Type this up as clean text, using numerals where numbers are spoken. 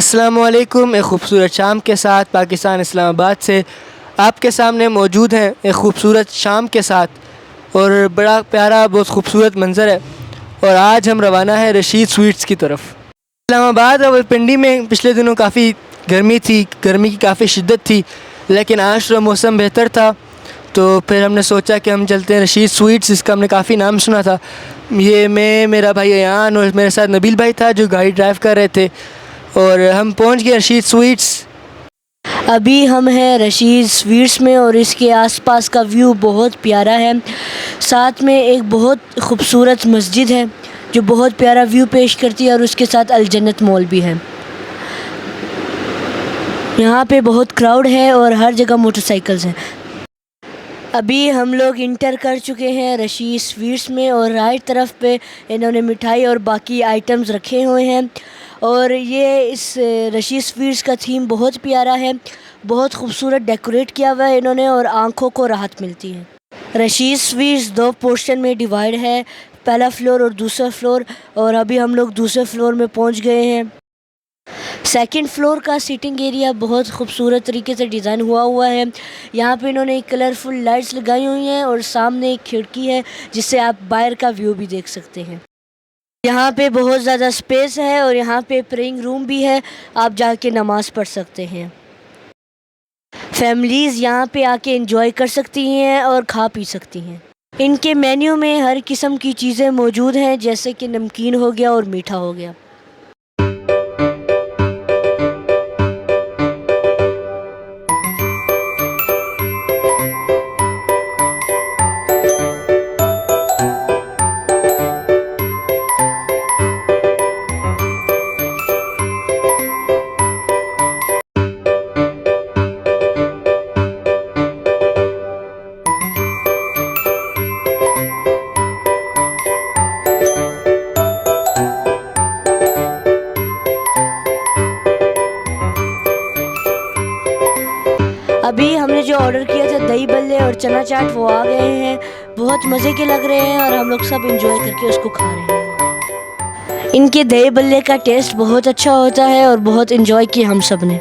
अस्सलामुअलैकुम। एक ख़ूबसूरत शाम के साथ पाकिस्तान इस्लामाबाद से आपके सामने मौजूद हैं, एक ख़ूबसूरत शाम के साथ और बड़ा प्यारा बहुत ख़ूबसूरत मंज़र है। और आज हम रवाना है रशीद स्वीट्स की तरफ। इस्लामाबाद रावलपिंडी में पिछले दिनों काफ़ी गर्मी थी, गर्मी की काफ़ी शिद्दत थी, लेकिन आज तो मौसम बेहतर था, तो फिर हमने सोचा कि हम चलते हैं रशीद स्वीट्स, जिसका हमने काफ़ी नाम सुना था। ये मैं, मेरा भाई अयान और मेरे साथ नबील भाई था जो गाड़ी ड्राइव कर रहे थे, और हम पहुंच गए रशीद स्वीट्स। अभी हम हैं रशीद स्वीट्स में और इसके आसपास का व्यू बहुत प्यारा है। साथ में एक बहुत ख़ूबसूरत मस्जिद है जो बहुत प्यारा व्यू पेश करती है और उसके साथ अल जन्नत मॉल भी है। यहाँ पे बहुत क्राउड है और हर जगह मोटरसाइकिल्स हैं। अभी हम लोग इंटर कर चुके हैं रशीद स्वीट्स में और राइट तरफ पे इन्होंने मिठाई और बाकी आइटम्स रखे हुए हैं। और ये इस रशीद स्वीट्स का थीम बहुत प्यारा है, बहुत खूबसूरत डेकोरेट किया हुआ है इन्होंने और आँखों को राहत मिलती है। रशीद स्वीट्स 2 पोर्शन में डिवाइड है, पहला फ्लोर और दूसरा फ्लोर, और अभी हम लोग दूसरे फ्लोर में पहुंच गए हैं। सेकंड फ्लोर का सीटिंग एरिया बहुत खूबसूरत तरीके से डिज़ाइन हुआ है। यहाँ पे इन्होंने कलरफुल लाइट्स लगाई हुई हैं और सामने एक खिड़की है जिससे आप बाहर का व्यू भी देख सकते हैं। यहाँ पे बहुत ज़्यादा स्पेस है और यहाँ पे प्रेइंग रूम भी है, आप जाके नमाज़ पढ़ सकते हैं। फैमिलीज़ यहाँ पे आके एंजॉय कर सकती हैं और खा पी सकती हैं। इनके मेन्यू में हर किस्म की चीज़ें मौजूद हैं, जैसे कि नमकीन हो गया और मीठा हो गया। अभी हमने जो ऑर्डर किया था दही बल्ले और चना चाट, वो आ गए हैं। बहुत मज़े के लग रहे हैं और हम लोग सब एंजॉय करके उसको खा रहे हैं। इनके दही बल्ले का टेस्ट बहुत अच्छा होता है और बहुत एंजॉय किया हम सब ने।